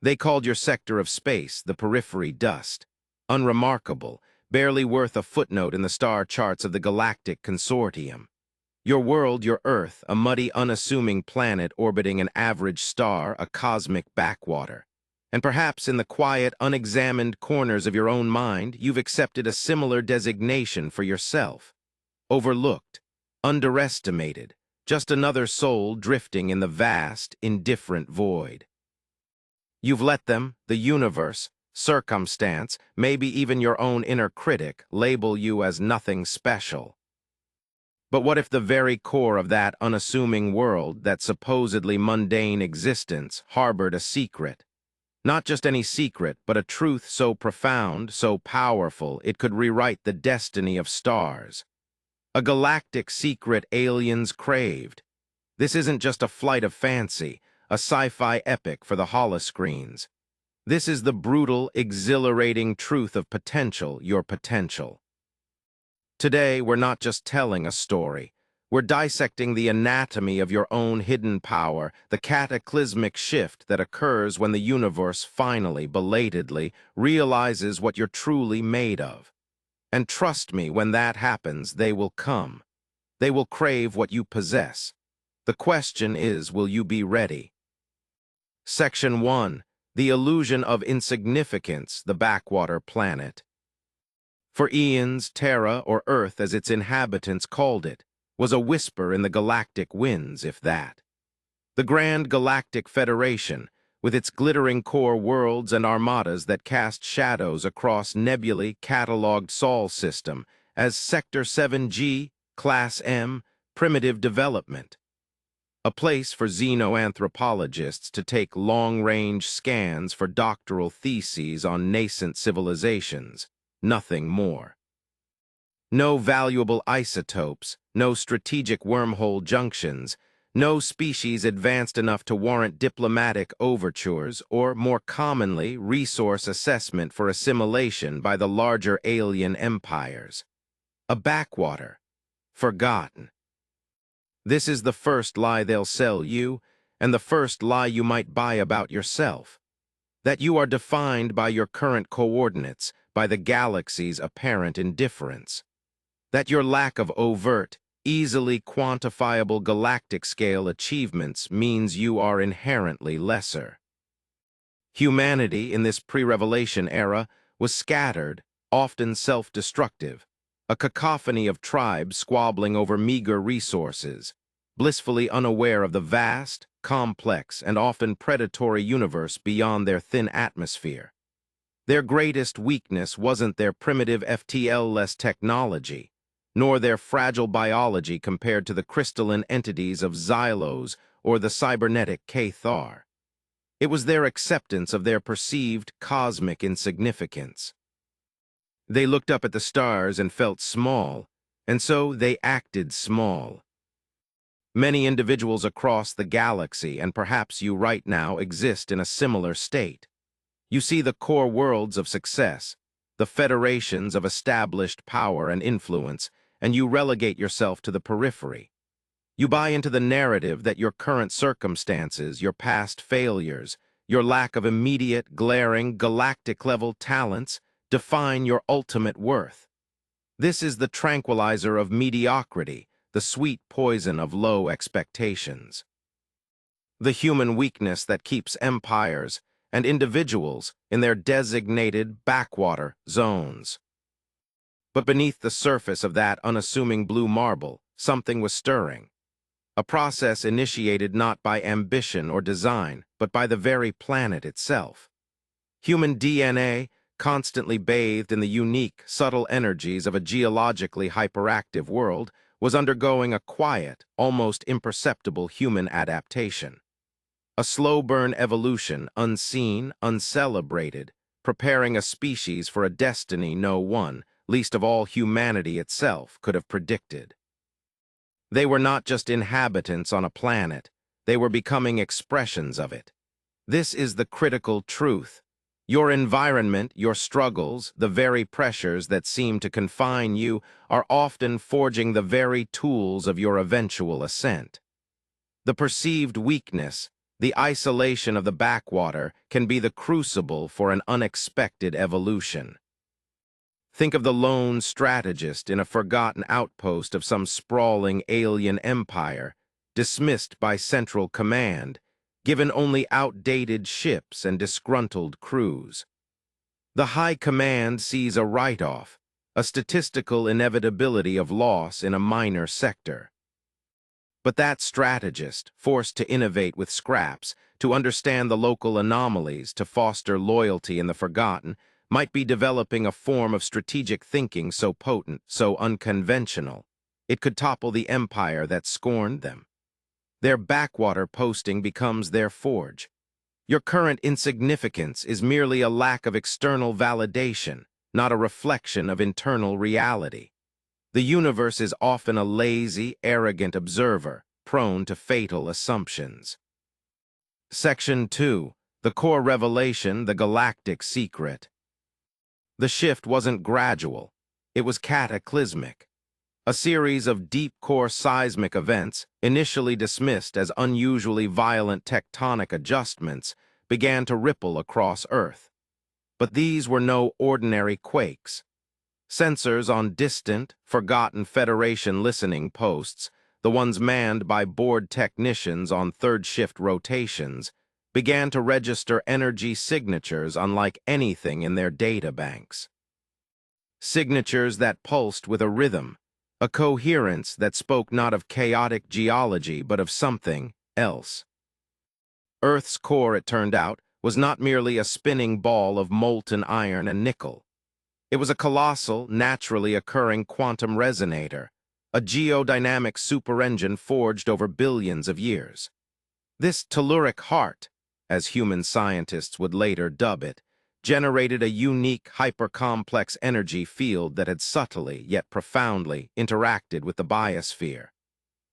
They called your sector of space the periphery dust. Unremarkable, barely worth a footnote in the star charts of the Galactic Consortium. Your world, your Earth, a muddy, unassuming planet orbiting an average star, a cosmic backwater. And perhaps in the quiet, unexamined corners of your own mind, you've accepted a similar designation for yourself. Overlooked, underestimated, just another soul drifting in the vast, indifferent void. You've let them, the universe, circumstance, maybe even your own inner critic, label you as nothing special. But what if the very core of that unassuming world, that supposedly mundane existence, harbored a secret? Not just any secret, but a truth so profound, so powerful, it could rewrite the destiny of stars. A galactic secret aliens craved. This isn't just a flight of fancy, a sci-fi epic for the holoscreens. This is the brutal, exhilarating truth of potential, your potential. Today, we're not just telling a story. We're dissecting the anatomy of your own hidden power, the cataclysmic shift that occurs when the universe finally, belatedly, realizes what you're truly made of. And trust me, when that happens, they will come. They will crave what you possess. The question is, will you be ready? Section 1. The Illusion of Insignificance, the Backwater Planet. For eons, Terra, or Earth as its inhabitants called it, was a whisper in the galactic winds, if that. The Grand Galactic Federation, with its glittering core worlds and armadas that cast shadows across nebulae catalogued Sol system as Sector 7G, Class M, Primitive Development. A place for xenoanthropologists to take long-range scans for doctoral theses on nascent civilizations. Nothing more. No valuable isotopes, no strategic wormhole junctions, no species advanced enough to warrant diplomatic overtures or, more commonly, resource assessment for assimilation by the larger alien empires. A backwater. Forgotten. This is the first lie they'll sell you, and the first lie you might buy about yourself. That you are defined by your current coordinates, by the galaxy's apparent indifference. That your lack of overt, easily quantifiable galactic-scale achievements means you are inherently lesser. Humanity in this pre-revelation era was scattered, often self-destructive, a cacophony of tribes squabbling over meager resources, blissfully unaware of the vast, complex, and often predatory universe beyond their thin atmosphere. Their greatest weakness wasn't their primitive FTL-less technology, nor their fragile biology compared to the crystalline entities of Xylos or the cybernetic Cathar. It was their acceptance of their perceived cosmic insignificance. They looked up at the stars and felt small, and so they acted small. Many individuals across the galaxy, and perhaps you right now, exist in a similar state. You see the core worlds of success, the federations of established power and influence, and you relegate yourself to the periphery. You buy into the narrative that your current circumstances, your past failures, your lack of immediate, glaring, galactic-level talents define your ultimate worth. This is the tranquilizer of mediocrity, the sweet poison of low expectations. The human weakness that keeps empires and individuals in their designated backwater zones. But beneath the surface of that unassuming blue marble, something was stirring. A process initiated not by ambition or design, but by the very planet itself. Human DNA, constantly bathed in the unique, subtle energies of a geologically hyperactive world, was undergoing a quiet, almost imperceptible human adaptation. A slow-burn evolution, unseen, uncelebrated, preparing a species for a destiny no one, least of all humanity itself, could have predicted. They were not just inhabitants on a planet, they were becoming expressions of it. This is the critical truth. Your environment, your struggles, the very pressures that seem to confine you are often forging the very tools of your eventual ascent. The perceived weakness, The isolation of the backwater can be the crucible for an unexpected evolution. Think of the lone strategist in a forgotten outpost of some sprawling alien empire, dismissed by Central Command, given only outdated ships and disgruntled crews. The High Command sees a write-off, a statistical inevitability of loss in a minor sector. But that strategist, forced to innovate with scraps, to understand the local anomalies, to foster loyalty in the forgotten, might be developing a form of strategic thinking so potent, so unconventional, it could topple the empire that scorned them. Their backwater posting becomes their forge. Your current insignificance is merely a lack of external validation, not a reflection of internal reality. The universe is often a lazy, arrogant observer, prone to fatal assumptions. Section 2. The core revelation, the galactic secret. The shift wasn't gradual. It was cataclysmic. A series of deep-core seismic events, initially dismissed as unusually violent tectonic adjustments, began to ripple across Earth. But these were no ordinary quakes. Sensors on distant, forgotten Federation listening posts, the ones manned by bored technicians on third-shift rotations, began to register energy signatures unlike anything in their databanks. Signatures that pulsed with a rhythm, a coherence that spoke not of chaotic geology but of something else. Earth's core, it turned out, was not merely a spinning ball of molten iron and nickel. It was a colossal, naturally occurring quantum resonator, a geodynamic superengine forged over billions of years. This telluric heart, as human scientists would later dub it, generated a unique, hyper-complex energy field that had subtly, yet profoundly, interacted with the biosphere.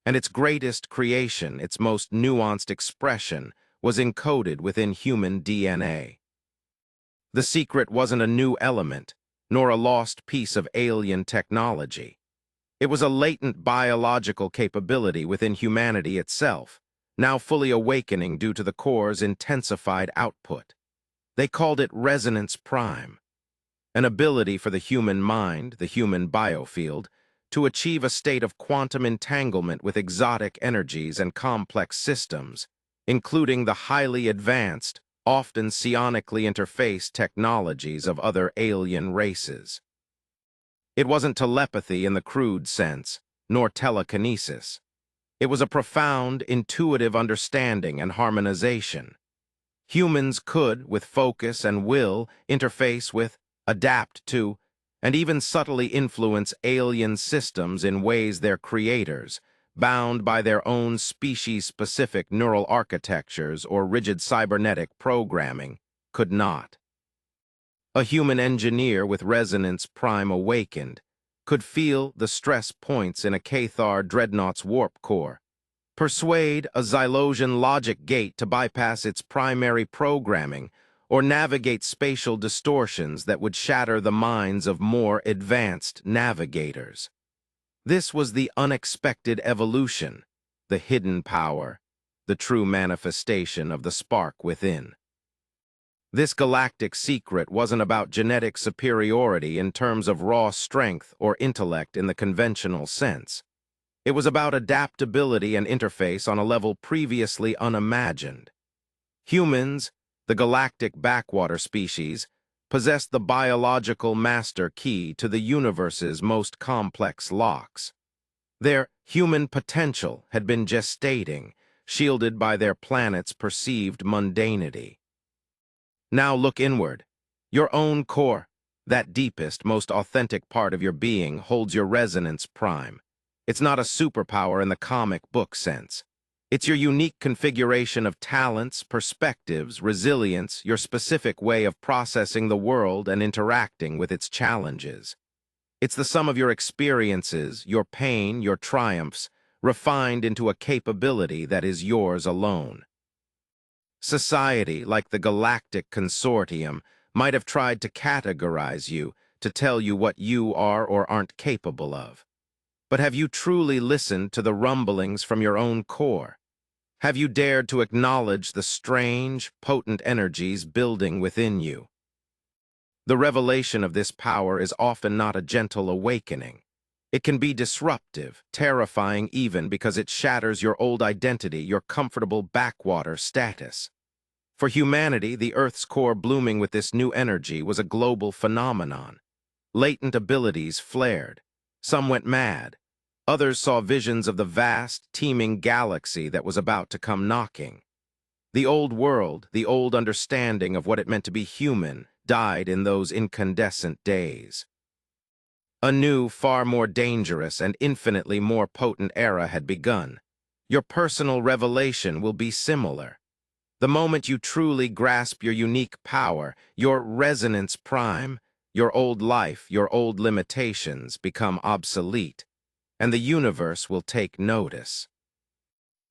And its greatest creation, its most nuanced expression, was encoded within human DNA. The secret wasn't a new element, nor a lost piece of alien technology. It was a latent biological capability within humanity itself, now fully awakening due to the core's intensified output. They called it resonance prime, an ability for the human mind, the human biofield, to achieve a state of quantum entanglement with exotic energies and complex systems, including the highly advanced, often psionically interfaced technologies of other alien races. It wasn't telepathy in the crude sense, nor telekinesis. It was a profound, intuitive understanding and harmonization. Humans could, with focus and will, interface with, adapt to, and even subtly influence alien systems in ways their creators, bound by their own species-specific neural architectures or rigid cybernetic programming, could not. A human engineer with resonance prime awakened could feel the stress points in a Cathar dreadnought's warp core, persuade a Xylosian logic gate to bypass its primary programming, or navigate spatial distortions that would shatter the minds of more advanced navigators. This was the unexpected evolution, the hidden power, the true manifestation of the spark within. This galactic secret wasn't about genetic superiority in terms of raw strength or intellect in the conventional sense. It was about adaptability and interface on a level previously unimagined. Humans, the galactic backwater species, possessed the biological master key to the universe's most complex locks. Their human potential had been gestating, shielded by their planet's perceived mundanity. Now look inward. Your own core, that deepest, most authentic part of your being, holds your resonance prime. It's not a superpower in the comic book sense. It's your unique configuration of talents, perspectives, resilience, your specific way of processing the world and interacting with its challenges. It's the sum of your experiences, your pain, your triumphs, refined into a capability that is yours alone. Society, like the Galactic Consortium, might have tried to categorize you, to tell you what you are or aren't capable of. But have you truly listened to the rumblings from your own core? Have you dared to acknowledge the strange, potent energies building within you? The revelation of this power is often not a gentle awakening. It can be disruptive, terrifying even because it shatters your old identity, your comfortable backwater status. For humanity, the Earth's core blooming with this new energy was a global phenomenon. Latent abilities flared. Some went mad. Others saw visions of the vast, teeming galaxy that was about to come knocking. The old world, the old understanding of what it meant to be human, died in those incandescent days. A new, far more dangerous and infinitely more potent era had begun. Your personal revelation will be similar. The moment you truly grasp your unique power, your resonance prime, your old life, your old limitations become obsolete, and the universe will take notice.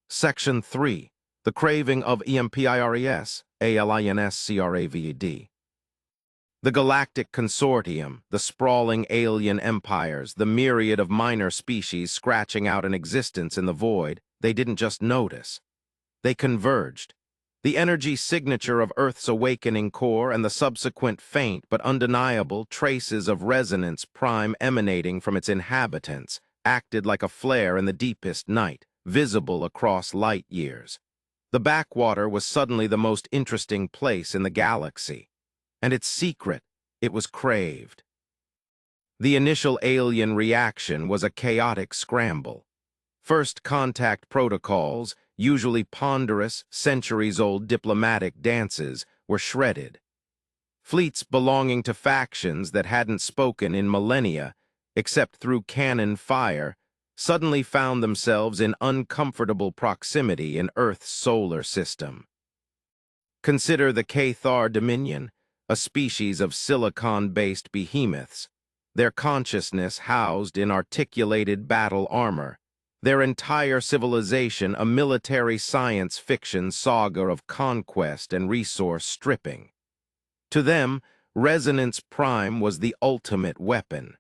Section 3. The Craving of EMPIRES, ALINSCRAVED. The Galactic Consortium, the sprawling alien empires, the myriad of minor species scratching out an existence in the void, they didn't just notice. They converged. The energy signature of Earth's awakening core and the subsequent faint but undeniable traces of resonance prime emanating from its inhabitants acted like a flare in the deepest night, visible across light years. The backwater was suddenly the most interesting place in the galaxy. And its secret, it was craved. The initial alien reaction was a chaotic scramble. First contact protocols, usually ponderous, centuries-old diplomatic dances, were shredded. Fleets belonging to factions that hadn't spoken in millennia, except through cannon fire, suddenly found themselves in uncomfortable proximity in Earth's solar system. Consider the Cathar Dominion, a species of silicon-based behemoths, their consciousness housed in articulated battle armor, their entire civilization a military science fiction saga of conquest and resource stripping. To them, Resonance Prime was the ultimate weapon.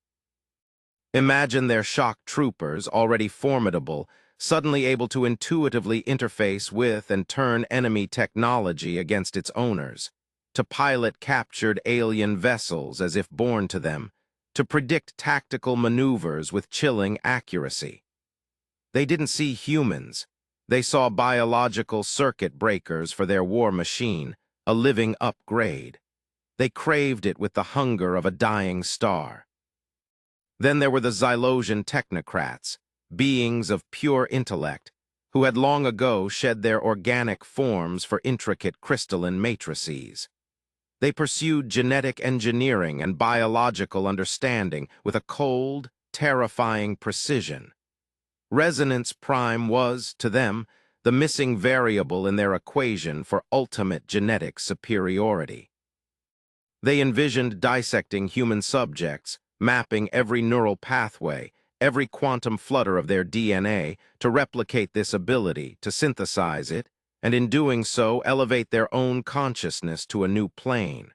Imagine their shock troopers, already formidable, suddenly able to intuitively interface with and turn enemy technology against its owners, to pilot captured alien vessels as if born to them, to predict tactical maneuvers with chilling accuracy. They didn't see humans. They saw biological circuit breakers for their war machine, a living upgrade. They craved it with the hunger of a dying star. Then there were the Xylosian technocrats, beings of pure intellect, who had long ago shed their organic forms for intricate crystalline matrices. They pursued genetic engineering and biological understanding with a cold, terrifying precision. Resonance Prime was, to them, the missing variable in their equation for ultimate genetic superiority. They envisioned dissecting human subjects, mapping every neural pathway, every quantum flutter of their DNA to replicate this ability, to synthesize it, and in doing so elevate their own consciousness to a new plane.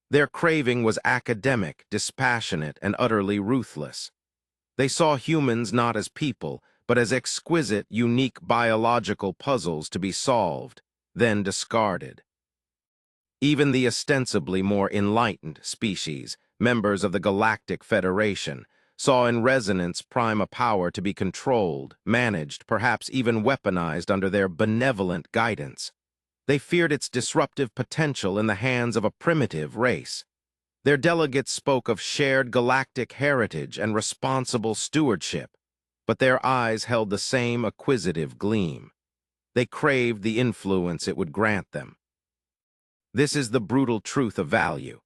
Their craving was academic, dispassionate, and utterly ruthless. They saw humans not as people, but as exquisite, unique biological puzzles to be solved, then discarded. Even the ostensibly more enlightened species, members of the Galactic Federation, saw in Resonance Prime a power to be controlled, managed, perhaps even weaponized under their benevolent guidance. They feared its disruptive potential in the hands of a primitive race. Their delegates spoke of shared galactic heritage and responsible stewardship, but their eyes held the same acquisitive gleam. They craved the influence it would grant them. This is the brutal truth of value.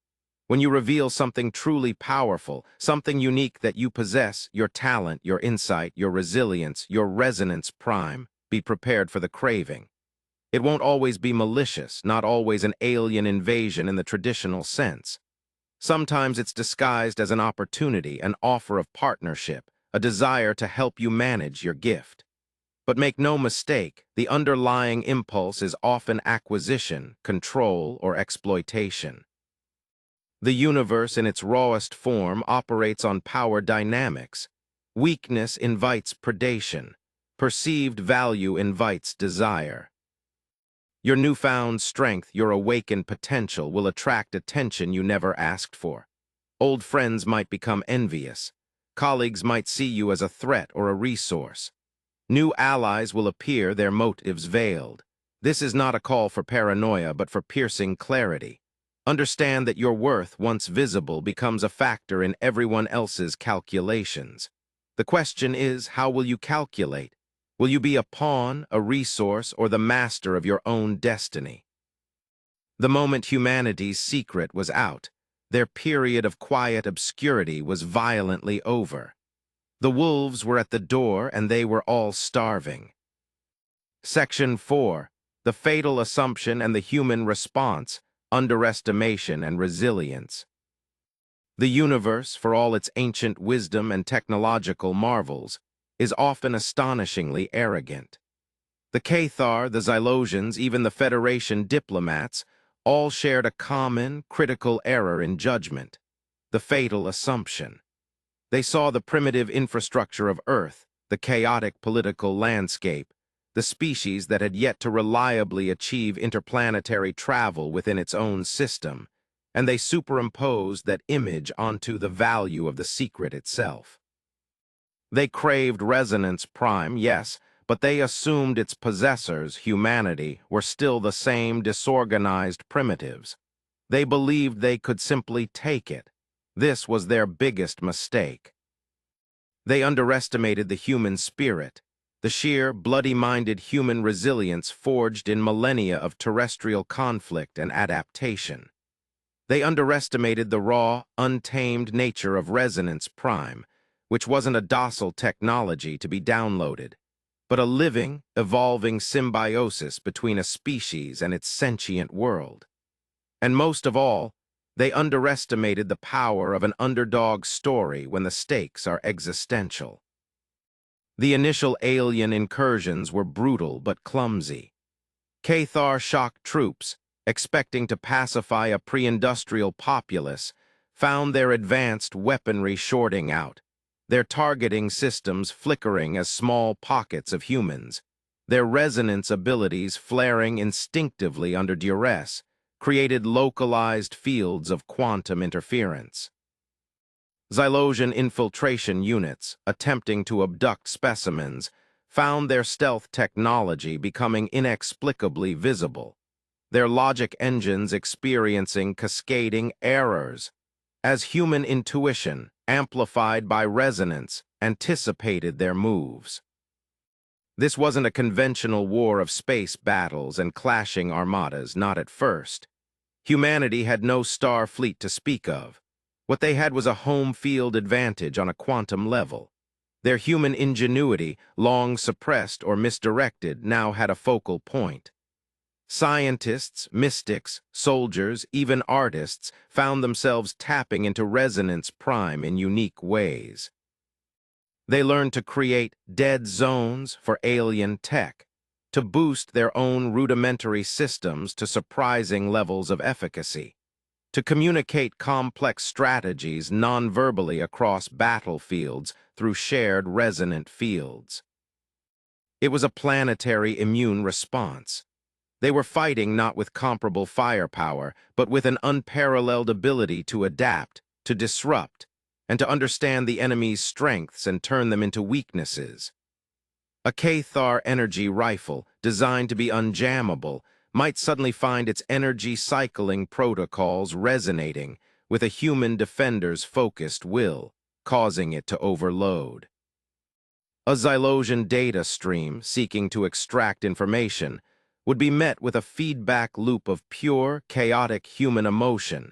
When you reveal something truly powerful, something unique that you possess, your talent, your insight, your resilience, your resonance prime, be prepared for the craving. It won't always be malicious, not always an alien invasion in the traditional sense. Sometimes it's disguised as an opportunity, an offer of partnership, a desire to help you manage your gift. But make no mistake, the underlying impulse is often acquisition, control, or exploitation. The universe in its rawest form operates on power dynamics. Weakness invites predation. Perceived value invites desire. Your newfound strength, your awakened potential will attract attention you never asked for. Old friends might become envious. Colleagues might see you as a threat or a resource. New allies will appear, their motives veiled. This is not a call for paranoia, but for piercing clarity. Understand that your worth, once visible, becomes a factor in everyone else's calculations. The question is, how will you calculate? Will you be a pawn, a resource, or the master of your own destiny? The moment humanity's secret was out, their period of quiet obscurity was violently over. The wolves were at the door, and they were all starving. Section 4. The Fatal Assumption and the Human Response, Underestimation and Resilience. The universe, for all its ancient wisdom and technological marvels, is often astonishingly arrogant. The Cathar, the Xylosians, even the Federation diplomats, all shared a common, critical error in judgment: the fatal assumption. They saw the primitive infrastructure of Earth, the chaotic political landscape, the species that had yet to reliably achieve interplanetary travel within its own system, and they superimposed that image onto the value of the secret itself. They craved resonance prime, yes, but they assumed its possessors, humanity, were still the same disorganized primitives. They believed they could simply take it. This was their biggest mistake. They underestimated the human spirit, the sheer, bloody-minded human resilience forged in millennia of terrestrial conflict and adaptation. They underestimated the raw, untamed nature of resonance prime, which wasn't a docile technology to be downloaded, but a living, evolving symbiosis between a species and its sentient world. And most of all, they underestimated the power of an underdog story when the stakes are existential. The initial alien incursions were brutal but clumsy. Cathar shock troops, expecting to pacify a pre-industrial populace, found their advanced weaponry shorting out, their targeting systems flickering as small pockets of humans, their resonance abilities flaring instinctively under duress, created localized fields of quantum interference. Xylosian infiltration units, attempting to abduct specimens, found their stealth technology becoming inexplicably visible, their logic engines experiencing cascading errors, as human intuition, amplified by resonance, anticipated their moves. This wasn't a conventional war of space battles and clashing armadas, not at first. Humanity had no star fleet to speak of. What they had was a home field advantage on a quantum level. Their human ingenuity, long suppressed or misdirected, now had a focal point. Scientists, mystics, soldiers, even artists found themselves tapping into resonance prime in unique ways. They learned to create dead zones for alien tech, to boost their own rudimentary systems to surprising levels of efficacy, to communicate complex strategies non-verbally across battlefields through shared resonant fields. It was a planetary immune response. They were fighting not with comparable firepower, but with an unparalleled ability to adapt, to disrupt, and to understand the enemy's strengths and turn them into weaknesses. A Cathar energy rifle, designed to be unjammable, might suddenly find its energy cycling protocols resonating with a human defender's focused will, causing it to overload. A Xylosian data stream, seeking to extract information, would be met with a feedback loop of pure, chaotic human emotion,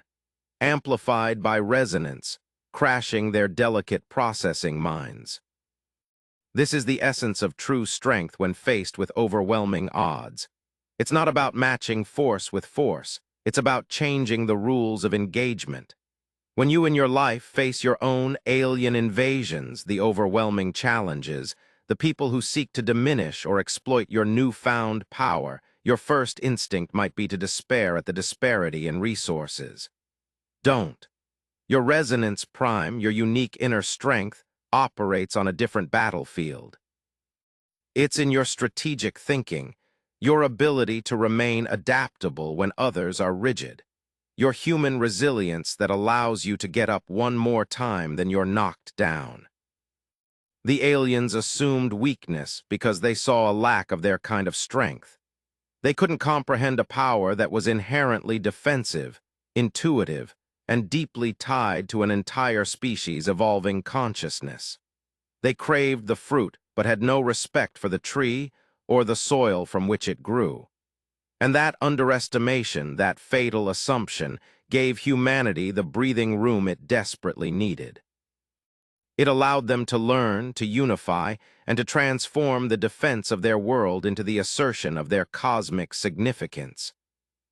amplified by resonance, crashing their delicate processing minds. This is the essence of true strength when faced with overwhelming odds. It's not about matching force with force. It's about changing the rules of engagement. When you in your life face your own alien invasions, the overwhelming challenges, the people who seek to diminish or exploit your newfound power, your first instinct might be to despair at the disparity in resources. Don't. Your resonance prime, your unique inner strength, operates on a different battlefield. It's in your strategic thinking, your ability to remain adaptable when others are rigid, your human resilience that allows you to get up one more time than you're knocked down. The aliens assumed weakness because they saw a lack of their kind of strength. They couldn't comprehend a power that was inherently defensive, intuitive, and deeply tied to an entire species' evolving consciousness. They craved the fruit, but had no respect for the tree or the soil from which it grew. And that underestimation, that fatal assumption, gave humanity the breathing room it desperately needed. It allowed them to learn, to unify, and to transform the defense of their world into the assertion of their cosmic significance.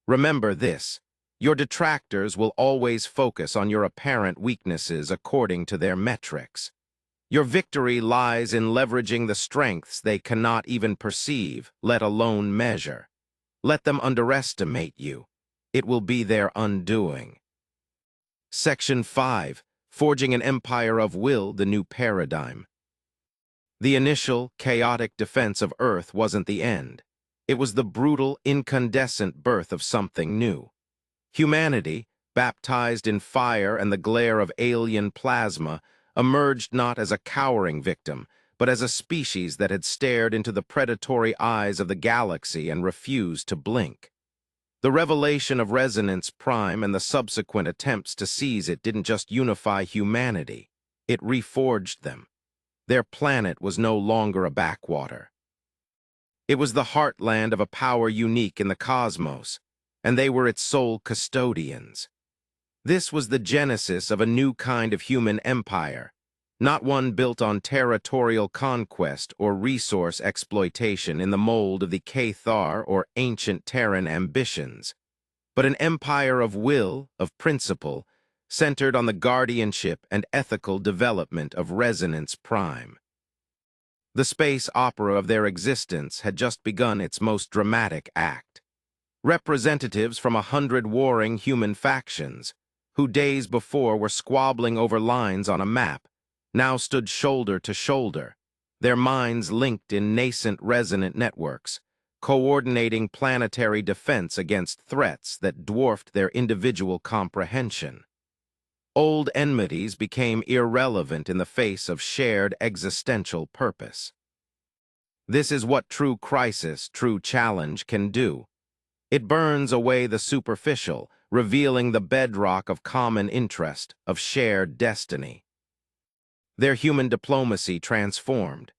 Remember this: your detractors will always focus on your apparent weaknesses according to their metrics. Your victory lies in leveraging the strengths they cannot even perceive, let alone measure. Let them underestimate you. It will be their undoing. Section 5. Forging an Empire of Will, the New Paradigm. The initial, chaotic defense of Earth wasn't the end. It was the brutal, incandescent birth of something new. Humanity, baptized in fire and the glare of alien plasma, emerged not as a cowering victim, but as a species that had stared into the predatory eyes of the galaxy and refused to blink. The revelation of Resonance Prime and the subsequent attempts to seize it didn't just unify humanity, it reforged them. Their planet was no longer a backwater. It was the heartland of a power unique in the cosmos, and they were its sole custodians. This was the genesis of a new kind of human empire, not one built on territorial conquest or resource exploitation in the mold of the Cathar or ancient Terran ambitions, but an empire of will, of principle, centered on the guardianship and ethical development of Resonance Prime. The space opera of their existence had just begun its most dramatic act. Representatives from 100 warring human factions, who days before were squabbling over lines on a map, now stood shoulder to shoulder, their minds linked in nascent resonant networks, coordinating planetary defense against threats that dwarfed their individual comprehension. Old enmities became irrelevant in the face of shared existential purpose. This is what true crisis, true challenge can do. It burns away the superficial, revealing the bedrock of common interest, of shared destiny. Their human diplomacy transformed.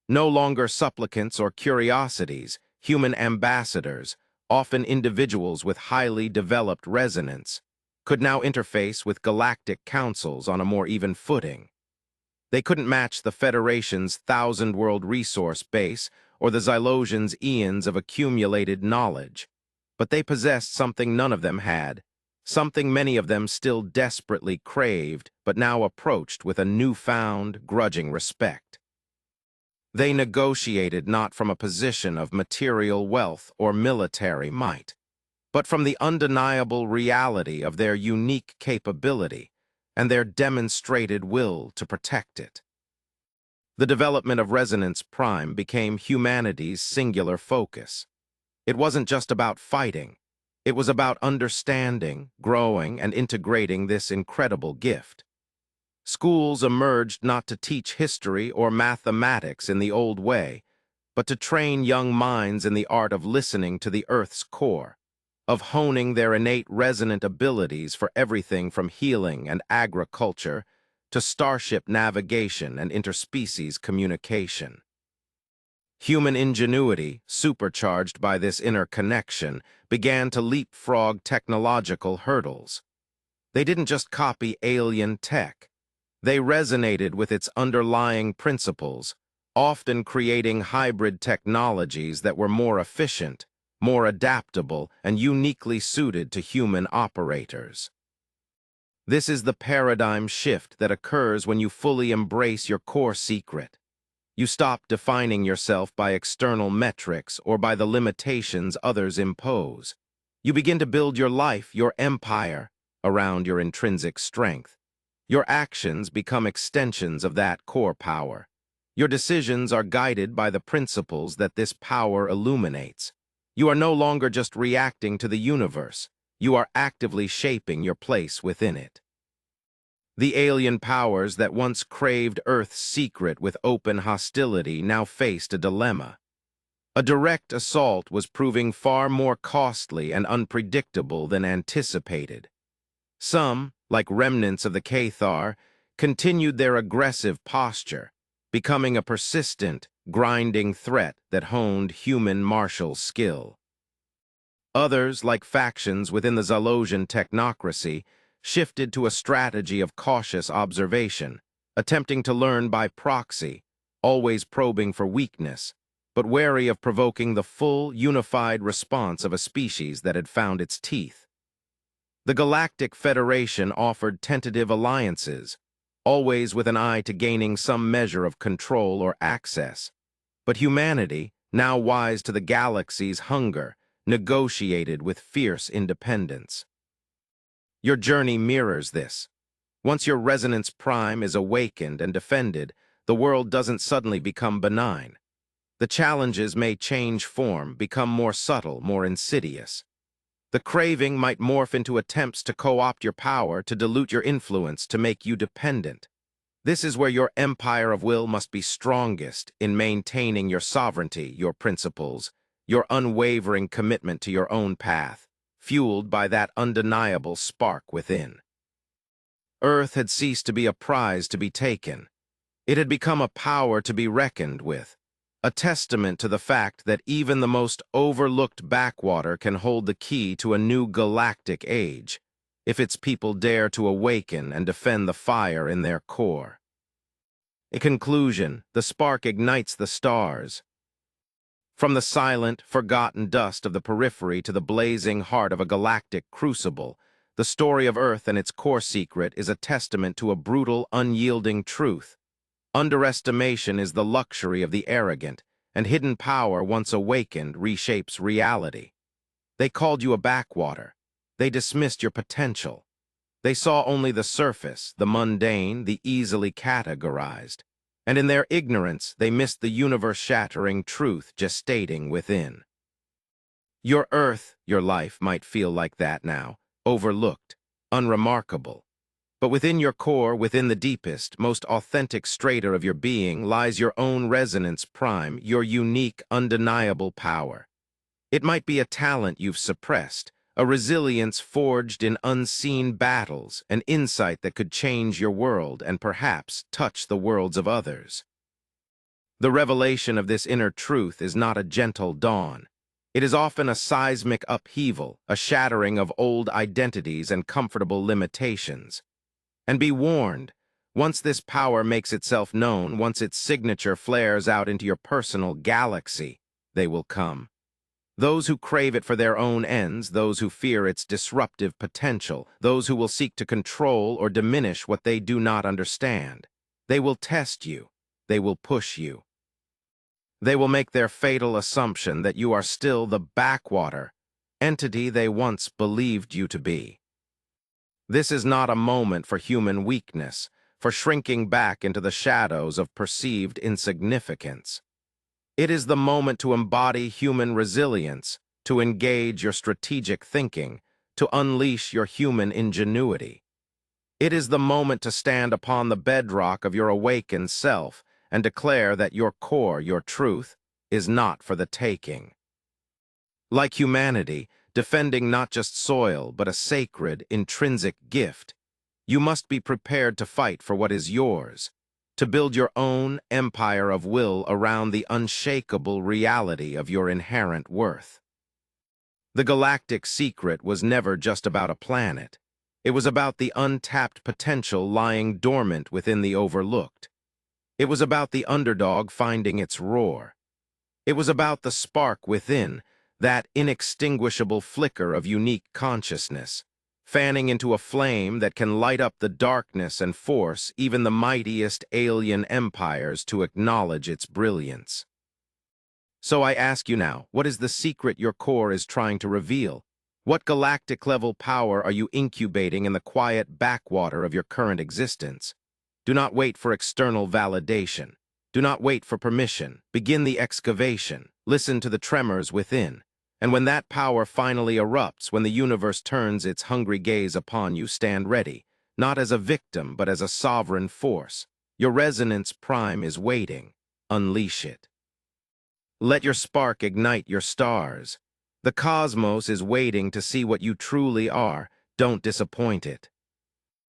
No longer supplicants or curiosities, human ambassadors, often individuals with highly developed resonance, could now interface with galactic councils on a more even footing. They couldn't match the Federation's thousand-world resource base or the Xylosians' eons of accumulated knowledge, but they possessed something none of them had, something many of them still desperately craved, but now approached with a newfound, grudging respect. They negotiated not from a position of material wealth or military might, but from the undeniable reality of their unique capability and their demonstrated will to protect it. The development of Resonance Prime became humanity's singular focus. It wasn't just about fighting. It was about understanding, growing, and integrating this incredible gift. Schools emerged not to teach history or mathematics in the old way, but to train young minds in the art of listening to the Earth's core, of honing their innate resonant abilities for everything from healing and agriculture to starship navigation and interspecies communication. Human ingenuity, supercharged by this interconnection, began to leapfrog technological hurdles. They didn't just copy alien tech. They resonated with its underlying principles, often creating hybrid technologies that were more efficient, more adaptable, and uniquely suited to human operators. This is the paradigm shift that occurs when you fully embrace your core secret. You stop defining yourself by external metrics or by the limitations others impose. You begin to build your life, your empire, around your intrinsic strength. Your actions become extensions of that core power. Your decisions are guided by the principles that this power illuminates. You are no longer just reacting to the universe. You are actively shaping your place within it. The alien powers that once craved Earth's secret with open hostility now faced a dilemma. A direct assault was proving far more costly and unpredictable than anticipated. Some, like remnants of the Cathar, continued their aggressive posture, becoming a persistent, grinding threat that honed human martial skill. Others, like factions within the Zalosian technocracy, shifted to a strategy of cautious observation, attempting to learn by proxy, always probing for weakness, but wary of provoking the full, unified response of a species that had found its teeth. The Galactic Federation offered tentative alliances, always with an eye to gaining some measure of control or access. But humanity, now wise to the galaxy's hunger, negotiated with fierce independence. Your journey mirrors this. Once your resonance prime is awakened and defended, the world doesn't suddenly become benign. The challenges may change form, become more subtle, more insidious. The craving might morph into attempts to co-opt your power, to dilute your influence, to make you dependent. This is where your empire of will must be strongest, in maintaining your sovereignty, your principles, your unwavering commitment to your own path, fueled by that undeniable spark within. Earth had ceased to be a prize to be taken. It had become a power to be reckoned with, a testament to the fact that even the most overlooked backwater can hold the key to a new galactic age, if its people dare to awaken and defend the fire in their core. In conclusion, the spark ignites the stars. From the silent, forgotten dust of the periphery to the blazing heart of a galactic crucible, the story of Earth and its core secret is a testament to a brutal, unyielding truth. Underestimation is the luxury of the arrogant, and hidden power, once awakened, reshapes reality. They called you a backwater. They dismissed your potential. They saw only the surface, the mundane, the easily categorized. And in their ignorance, they missed the universe-shattering truth gestating within. Your Earth, your life might feel like that now, overlooked, unremarkable. But within your core, within the deepest, most authentic strata of your being, lies your own resonance prime, your unique, undeniable power. It might be a talent you've suppressed, a resilience forged in unseen battles, an insight that could change your world and perhaps touch the worlds of others. The revelation of this inner truth is not a gentle dawn. It is often a seismic upheaval, a shattering of old identities and comfortable limitations. And be warned, once this power makes itself known, once its signature flares out into your personal galaxy, they will come. Those who crave it for their own ends, those who fear its disruptive potential, those who will seek to control or diminish what they do not understand. They will test you. They will push you. They will make their fatal assumption that you are still the backwater entity they once believed you to be. This is not a moment for human weakness, for shrinking back into the shadows of perceived insignificance. It is the moment to embody human resilience, to engage your strategic thinking, to unleash your human ingenuity. It is the moment to stand upon the bedrock of your awakened self and declare that your core, your truth, is not for the taking. Like humanity, defending not just soil but a sacred, intrinsic gift, you must be prepared to fight for what is yours, to build your own empire of will around the unshakable reality of your inherent worth. The galactic secret was never just about a planet. It was about the untapped potential lying dormant within the overlooked. It was about the underdog finding its roar. It was about the spark within, that inextinguishable flicker of unique consciousness, fanning into a flame that can light up the darkness and force even the mightiest alien empires to acknowledge its brilliance. So I ask you now, what is the secret your core is trying to reveal? What galactic-level power are you incubating in the quiet backwater of your current existence? Do not wait for external validation. Do not wait for permission. Begin the excavation. Listen to the tremors within. And when that power finally erupts, when the universe turns its hungry gaze upon you, stand ready, not as a victim, but as a sovereign force. Your resonance prime is waiting. Unleash it. Let your spark ignite your stars. The cosmos is waiting to see what you truly are. Don't disappoint it.